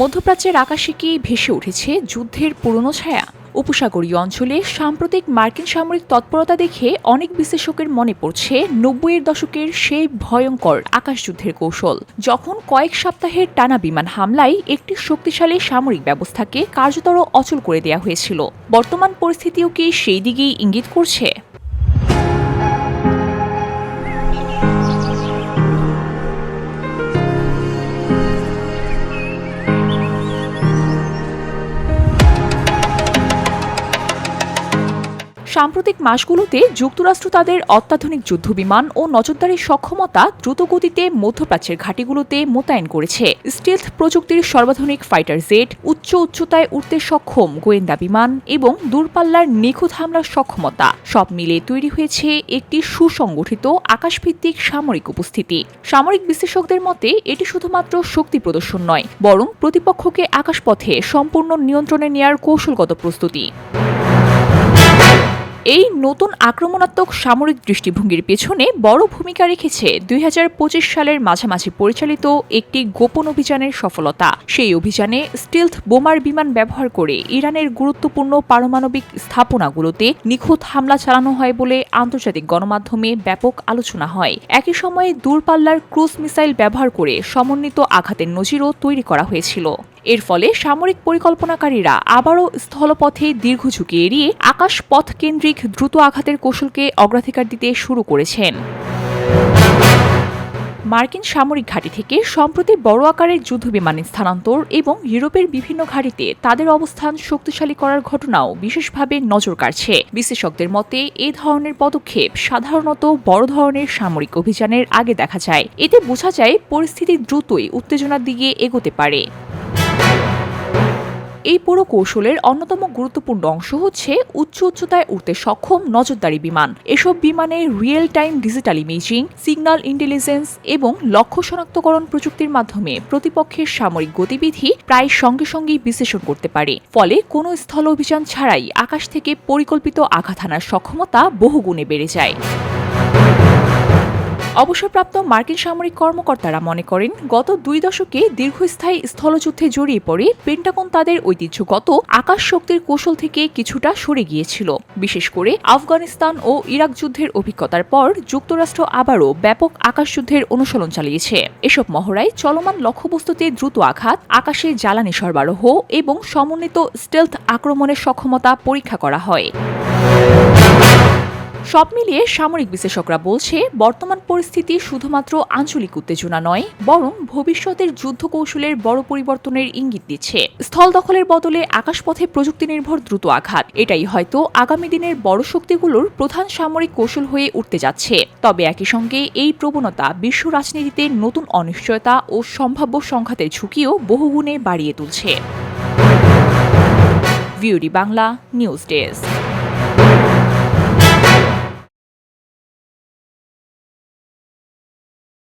মধ্যপ্রাচ্যের আকাশে কি ভেসে উঠেছে যুদ্ধের পুরনো ছায়া? উপসাগরীয় অঞ্চলে সাম্প্রতিক মার্কিন সামরিক তৎপরতা দেখে অনেক বিশ্লেষকের মনে পড়ছে ৯০-এর দশকের সেই ভয়ঙ্কর আকাশযুদ্ধের কৌশল, যখন কয়েক সপ্তাহের টানা বিমান হামলায় একটি শক্তিশালী সামরিক ব্যবস্থাকে কার্যতর অচল করে দেওয়া হয়েছিল। বর্তমান পরিস্থিতিও কি সেই দিকেই ইঙ্গিত করছে? সাম্প্রতিক মাসগুলোতে যুক্তরাষ্ট্র তাদের অত্যাধুনিক যুদ্ধবিমান ও নজরদারির সক্ষমতা দ্রুতগতিতে মধ্যপ্রাচ্যের ঘাঁটিগুলোতে মোতায়েন করেছে। স্টেলথ প্রযুক্তির সর্বাধুনিক ফাইটার জেট, উচ্চতায় উঠতে সক্ষম গোয়েন্দা বিমান এবং দূরপাল্লার নিখুঁত হামলার সক্ষমতা সব মিলে তৈরি হয়েছে একটি সুসংগঠিত আকাশভিত্তিক সামরিক উপস্থিতি। সামরিক বিশ্লেষকদের মতে এটি শুধুমাত্র শক্তি প্রদর্শন নয়, বরং প্রতিপক্ষকে আকাশপথে সম্পূর্ণ নিয়ন্ত্রণে নেয়ার কৌশলগত প্রস্তুতি। এই নতুন আক্রমণাত্মক সামরিক দৃষ্টিভঙ্গির পেছনে বড় ভূমিকা রেখেছে ২০২৫ সালের মাঝামাঝি পরিচালিত একটি গোপন অভিযানের সফলতা। সেই অভিযানে স্টিলথ বোমার বিমান ব্যবহার করে ইরানের গুরুত্বপূর্ণ পারমাণবিক স্থাপনাগুলোতে নিখুঁত হামলা চালানো হয় বলে আন্তর্জাতিক গণমাধ্যমে ব্যাপক আলোচনা হয়। একই সময়ে দূরপাল্লার ক্রুজ মিসাইল ব্যবহার করে সমন্বিত আঘাতের নজিরও তৈরি করা হয়েছিল। এর ফলে সামরিক পরিকল্পনাকারীরা আবারও স্থলপথে দীর্ঘ ঝুঁকি এড়িয়ে আকাশপথ কেন্দ্রিক দ্রুত আঘাতের কৌশলকে অগ্রাধিকার দিতে শুরু করেছেন। মার্কিন সামরিক ঘাঁটি থেকে সম্প্রতি বড় আকারের যুদ্ধবিমানের স্থানান্তর এবং ইউরোপের বিভিন্ন ঘাঁটিতে তাদের অবস্থান শক্তিশালী করার ঘটনাও বিশেষভাবে নজর কাড়ছে। বিশ্লেষকদের মতে এ ধরনের পদক্ষেপ সাধারণত বড় ধরনের সামরিক অভিযানের আগে দেখা যায়। এতে বোঝা যায় পরিস্থিতি দ্রুতই উত্তেজনার দিকে এগোতে পারে। এই পুরো কৌশলের অন্যতম গুরুত্বপূর্ণ অংশ হচ্ছে উচ্চতায় উঠতে সক্ষম নজরদারি বিমান। এসব বিমানে real time digital imaging, signal intelligence এবং লক্ষ্য শনাক্তকরণ প্রযুক্তির মাধ্যমে প্রতিপক্ষের সামরিক গতিবিধি প্রায় সঙ্গে সঙ্গেই বিশ্লেষণ করতে পারে। ফলে কোনো স্থল অভিযান ছাড়াই আকাশ থেকে পরিকল্পিত আঘাত হানার সক্ষমতা বহুগুণে বেড়ে যায়। অবসরপ্রাপ্ত মার্কিন সামরিক কর্মকর্তারা মনে করেন, গত ২ দশকে দীর্ঘস্থায়ী স্থলযুদ্ধে জড়িয়ে পড়ে পেন্টাগন তাদের ঐতিহ্যগত আকাশ শক্তির কৌশল থেকে কিছুটা সরে গিয়েছিল। বিশেষ করে আফগানিস্তান ও ইরাক যুদ্ধের অভিজ্ঞতার পর যুক্তরাষ্ট্র আবারও ব্যাপক আকাশযুদ্ধের অনুশীলন চালিয়েছে। এসব মহড়ায় চলমান লক্ষ্যবস্তুতে দ্রুত আঘাত, আকাশে জ্বালানি সরবরাহ এবং সমন্বিত স্টেলথ আক্রমণের সক্ষমতা পরীক্ষা করা হয়। সব মিলিয়ে সামরিক বিশ্লেষকরা বলছে, বর্তমান পরিস্থিতি শুধুমাত্র আঞ্চলিক উত্তেজনা নয়, বরং ভবিষ্যতের যুদ্ধ কৌশলের বড় পরিবর্তনের ইঙ্গিত দিচ্ছে। স্থল দখলের বদলে আকাশপথে প্রযুক্তি নির্ভর দ্রুত আঘাত, এটাই হয়তো আগামী দিনের বড় শক্তিগুলোর প্রধান সামরিক কৌশল হয়ে উঠতে যাচ্ছে। তবে একই সঙ্গে এই প্রবণতা বিশ্ব রাজনীতিতে নতুন অনিশ্চয়তা ও সম্ভাব্য সংঘাতের ঝুঁকিও বহুগুণে বাড়িয়ে তুলছে। VOD Bangla news desk.